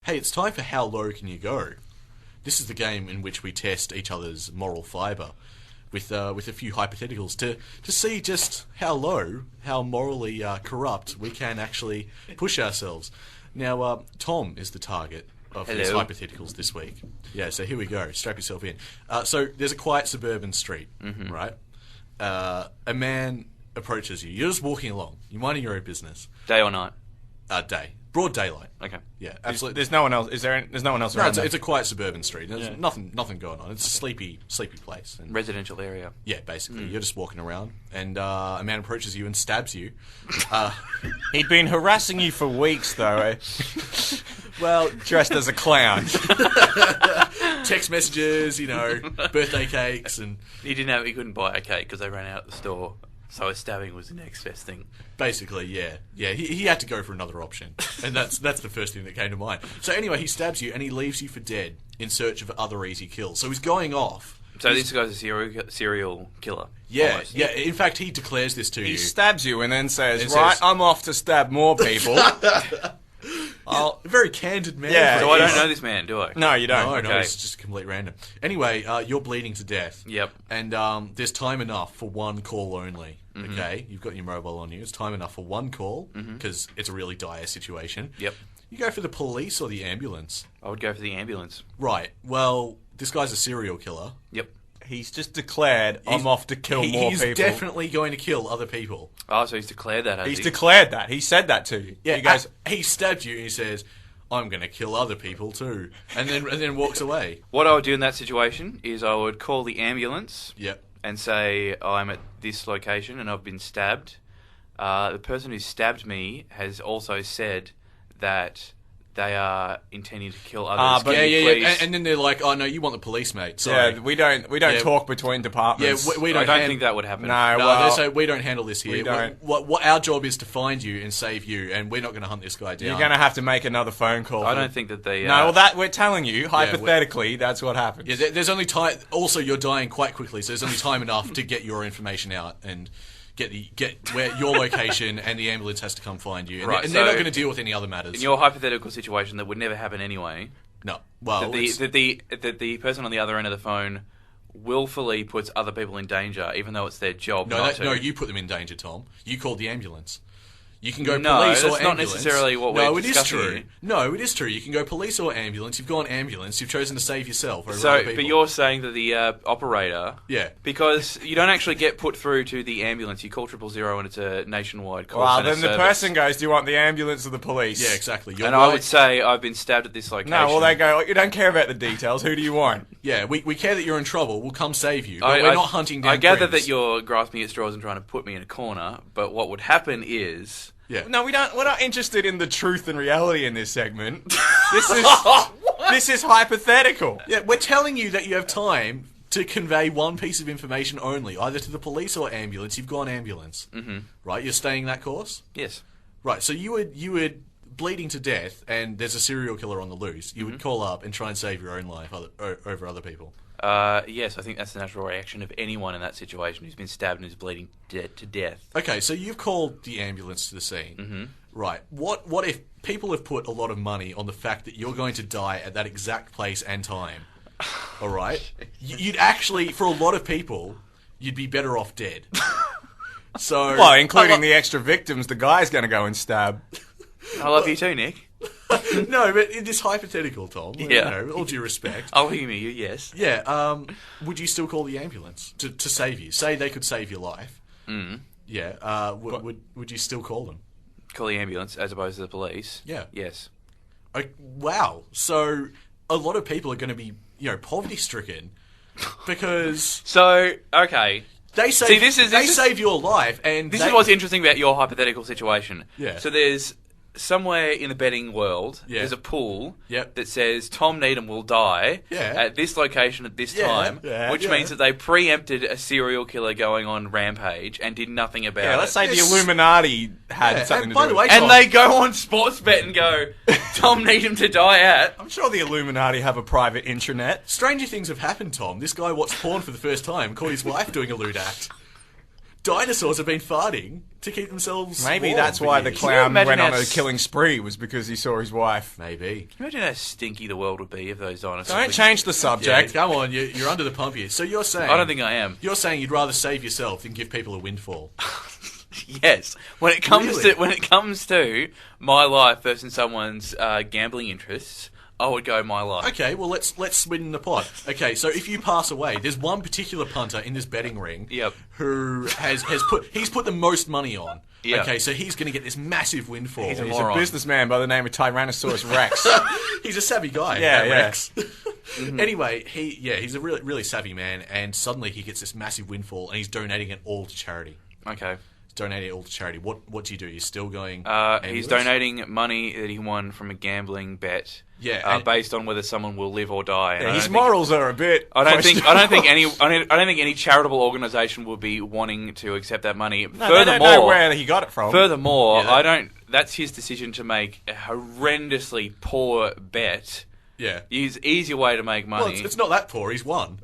hey, it's time for How Low Can You Go? This is the game in which we test each other's moral fibre with a few hypotheticals to see just how low, how morally corrupt we can actually push ourselves. Now, Tom is the target of these hypotheticals this week. Yeah, so here we go. Strap yourself in. So there's a quiet suburban street, right? A man approaches you. You're just walking along. You're minding your own business. Day or night? Day. Broad daylight. Okay. Yeah, absolutely. There's no one else. There's no one else around. No, it's a quiet suburban street. There's nothing going on. It's a sleepy place. And residential area. yeah, basically. You're just walking around, and a man approaches you and stabs you. He'd been harassing you for weeks, though. Eh? Well, dressed as a clown. text messages, birthday cakes, and He couldn't buy a cake because they ran out at the store. So his stabbing was the next best thing. basically, yeah. He had to go for another option, and that's the first thing that came to mind. So anyway, he stabs you and he leaves you for dead in search of other easy kills. So he's going off. So this guy's a serial killer. Yeah, almost. yeah. In fact, he declares this to you. He stabs you and then says, I'm off to stab more people. Very candid man. Yeah. So I don't know this man, do I? No, you don't. No, it's just complete random. Anyway, you're bleeding to death. Yep. And there's time enough for one call only. Mm-hmm. Okay? You've got your mobile on you. It's time enough for one call, because it's a really dire situation. Yep. You go for the police or the ambulance? I would go for the ambulance. Right. Well, this guy's a serial killer. Yep. He's just declared, I'm off to kill more people. He's definitely going to kill other people. Oh, so he's declared that, has He's he? declared that. He said that to you. Yeah, He goes, he stabbed you and he says, I'm going to kill other people too. And then walks away. What I would do in that situation is I would call the ambulance Yep. and say, I'm at this location and I've been stabbed. The person who stabbed me has also said that they are intending to kill others. But yeah. And then they're like, oh no, you want the police, mate. Sorry. yeah, we don't talk between departments. Yeah, we I don't. don't think that would happen. No, No, well, they say we don't handle this here. we don't. What our job is to find you and save you, and we're not going to hunt this guy down. you're going to have to make another phone call. I don't think that they... No, well, that we're telling you, hypothetically, that's what happens. Yeah, there's only time. Also, you're dying quite quickly, so there's only time enough to get your information out and get where your location, and the ambulance has to come find you. And, Right, and they're so not going to deal with any other matters. In your hypothetical situation, that would never happen anyway. No. Well, That the person on the other end of the phone willfully puts other people in danger, even though it's their job not to. No, you put them in danger, Tom. You called the ambulance. You can go No, police or that's ambulance. not necessarily what we're No, it is discussing true. here. No, it is true. You can go police or ambulance. You've gone ambulance. You've chosen to save yourself over other people. But you're saying that the operator... Yeah. Because you don't actually get put through to the ambulance. You call 000 and it's a nationwide call Well, centre then the service. person goes, do you want the ambulance or the police? Yeah, exactly. You're And right. I would say, I've been stabbed at this location. No, well, they go, you don't care about the details. Who do you want? Yeah, we care that you're in trouble. We'll come save you. But we're not hunting down I gather crims. that you're grasping at straws and trying to put me in a corner, but what would happen is... Yeah. No, we're not interested in the truth and reality in this segment. This is hypothetical. Yeah, we're telling you that you have time to convey one piece of information only, either to the police or ambulance. You've gone ambulance. Mm-hmm. Right? You're staying that course? Yes. Right, so you would bleeding to death, and there's a serial killer on the loose. You would call up and try and save your own life over other people. Yes, I think that's the natural reaction of anyone in that situation who's been stabbed and is bleeding to death. Okay, so you've called the ambulance to the scene. Mm-hmm. Right. What if people have put a lot of money on the fact that you're going to die at that exact place and time? All right? You'd actually, for a lot of people, you'd be better off dead. So, Well, including the extra victims, the guy's going to go and stab. I love you too, Nick. No, but in this hypothetical, Tom, Yeah. all due respect. I'll hear you, yes. Yeah, would you still call the ambulance to save you? Say they could save your life. Mm. Yeah, would you still call them? Call the ambulance as opposed to the police. Yeah. Yes. Wow. So a lot of people are going to be, poverty-stricken because So, okay. they save, See, this is save your life, and This is what's interesting about your hypothetical situation. Yeah. So there's somewhere in the betting world, Yeah. there's a pool Yep. that says Tom Needham will die Yeah. at this location at this Yeah. time, Yeah. which Yeah. means that they preempted a serial killer going on rampage and did nothing about Yeah, it. let's say Yes. the Illuminati had Yeah, something and to by do the with way, it. and Tom, they go on Sportsbet and go, Tom Needham to die at. I'm sure the Illuminati have a private intranet. stranger things have happened, Tom. This guy watched porn for the first time, caught his wife doing a lewd act. Dinosaurs have been farting to keep themselves Maybe warm that's for why the years. clown imagine went on how a killing spree, was because he saw his wife. Maybe. Can you imagine how stinky the world would be if those dinosaurs... Don't change the Yeah, subject. come on, you're under the pump here. So you're saying... I don't think I am. You're saying you'd rather save yourself than give people a windfall. Yes. When it comes Really? to my life versus someone's gambling interests, I would go my life. Okay, well let's spin the pot. Okay, so if you pass away, there's one particular punter in this betting ring Yep. who has put the most money on. Yep. Okay, so he's going to get this massive windfall. He's a He's a moron. businessman by the name of Tyrannosaurus Rex. He's a savvy guy. Yeah, that yeah. Rex. Anyway, he's a really savvy man, and suddenly he gets this massive windfall, and he's donating it all to charity. Okay. Donating it all to charity. What do you do? You're still going... He's ambulance? donating money that he won from a gambling bet. Yeah, and- based on whether someone will live or die. And I His don't morals are a bit. I don't think questionable. any charitable organisation will be wanting to accept that money. No, they don't know where he got it from. Furthermore, Yeah. I don't. That's his decision to make a horrendously poor bet. Yeah. Use easier way to make Well, money. it's not that poor. He's won.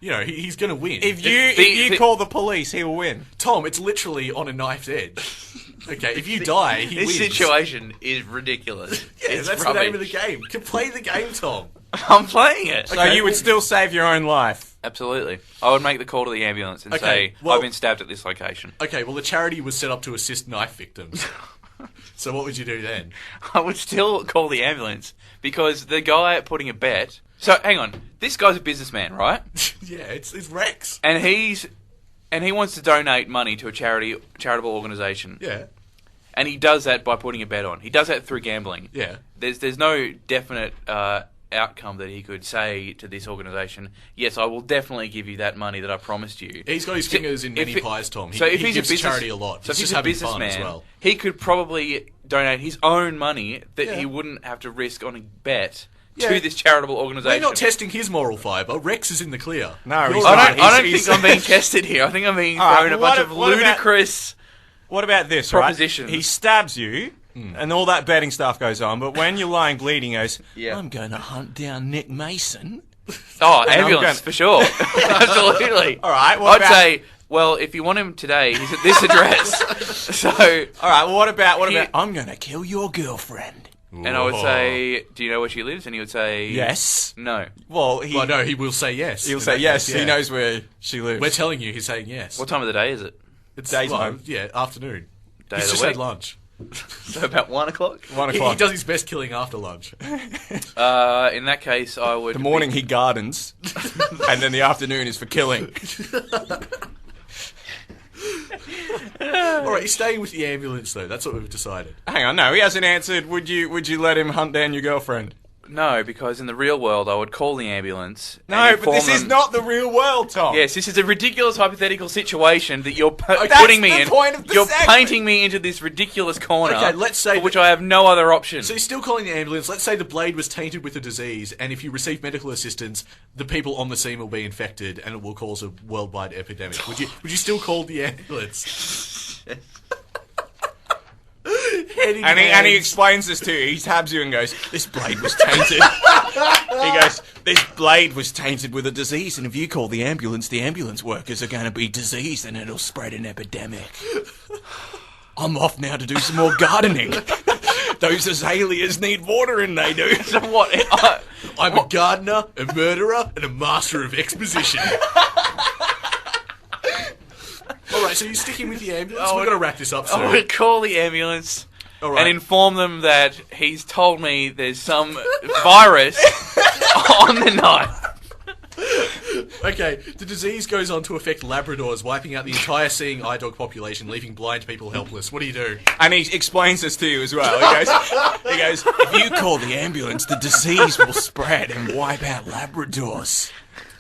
You know, he's going to win. If you call the police, he'll win. Tom, it's literally on a knife's edge. Okay, if you die, he this wins. situation is ridiculous. Yeah, It's that's rubbish. the name of the game. To play the game, Tom. I'm playing it. So Okay, you would well- still save your own life. Absolutely. I would make the call to the ambulance and Okay, say, well- I've been stabbed at this location. Okay, well, the charity was set up to assist knife victims. So what would you do then? I would still call the ambulance because the guy putting a bet. So hang on, this guy's a businessman, right? Yeah, it's Rex. And he wants to donate money to a charitable organisation. Yeah, And he does that by putting a bet on. He does that through gambling. yeah. There's no definite outcome that he could say to this organisation, yes, I will definitely give you that money that I promised you. He's got his fingers in many pies, Tom. So if he he's gives a business, charity a lot. So if He's he's just a having fun businessman, as well. he could probably donate his own money that Yeah. he wouldn't have to risk on a bet Yeah. to this charitable We're organisation. not testing his moral fibre. Rex is in the clear. No, You're he's right. not. I don't He's- think I'm being tested here. I think I'm being All right, thrown a well, bunch of what about- ludicrous... What about this, Propositions. right? He stabs you, and all that betting stuff goes on, but when you're lying bleeding, he goes, Yeah. I'm going to hunt down Nick Mason. Oh, And I'm ambulance, gonna- for sure. Absolutely. All right, what I'd about- say, well, if you want him today, he's at this address. So, All right, well, what about, He- I'm going to kill your girlfriend. and I would Whoa. say, do you know where she lives? And he would say... Yes. No. Well, Well, no, he will say yes. he'll in say that yes. case, yeah. He knows where she lives. We're telling you, he's saying yes. What time of the day is it? It's Daytime. yeah, afternoon. Day He's of the just week? had lunch. So about 1 o'clock? 1 He o'clock. does his best killing after lunch. In that case, I would... The morning he gardens, and then the afternoon is for killing. All right, he's staying with the ambulance though. That's what we've decided. Hang on, no, he hasn't answered. Would you let him hunt down your girlfriend? No, because in the real world, I would call the ambulance. No, and but inform this is them- not the real world, Tom. Yes, this is a ridiculous hypothetical situation that you're That's putting me the in. point of the You're segment. painting me into this ridiculous corner. Okay, let's say for which that- I have no other option. So he's still calling the ambulance. Let's say the blade was tainted with a disease, and if you receive medical assistance, the people on the scene will be infected, and it will cause a worldwide epidemic. Would you still call the ambulance? Head in And he hands. explains this to you. He tabs you and goes, "This blade was tainted." He goes, "This blade was tainted with a disease, and if you call the ambulance workers are going to be diseased, and it'll spread an epidemic. I'm off now to do some more gardening. Those azaleas need watering, they do." So what? I'm a gardener, a murderer, and a master of exposition. All right, so you're sticking with the ambulance. We're going to wrap this up I soon. would call the ambulance All right. and inform them that he's told me there's some virus on the knife. Okay, the disease goes on to affect Labradors, wiping out the entire seeing eye dog population, leaving blind people helpless. What do you do? And he explains this to you as well. He goes, "If you call the ambulance, the disease will spread and wipe out Labradors."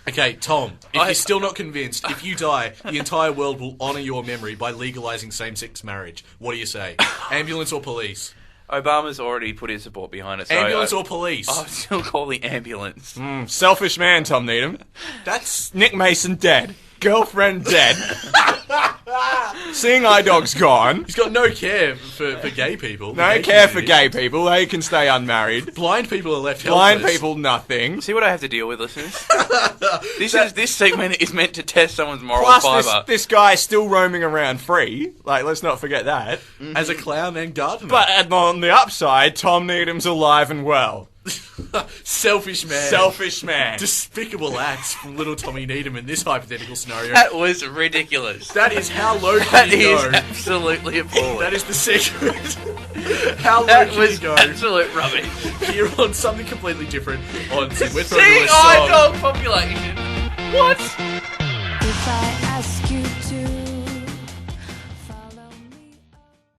Okay, Tom, if you're still not convinced, if you die, the entire world will honour your memory by legalising same-sex marriage. What do you say? Ambulance or police? Obama's already put his support behind it. So Ambulance or police? I would still call the ambulance. Selfish man, Tom Needham. That's... Nick Mason dead. Girlfriend dead. Seeing eye dog's gone. He's got no care for gay people. No care for gay people. They can stay unmarried. Blind people are left Blind helpless. people, nothing. See what I have to deal with, listeners? This segment is meant to test someone's moral Plus, fibre. this guy is still roaming around free. Like, let's not forget that. As a clown and gardener. But on the upside, Tom Needham's alive and well. Selfish man. Selfish man. Despicable acts from little Tommy Needham in this hypothetical scenario. That was ridiculous. That is how low That can you is go. absolutely appalling. That is the secret. How low That can was you go absolute rubbish. here on something completely different on We're Throwing Seeing to a eye Song. dog population. What? If I ask you to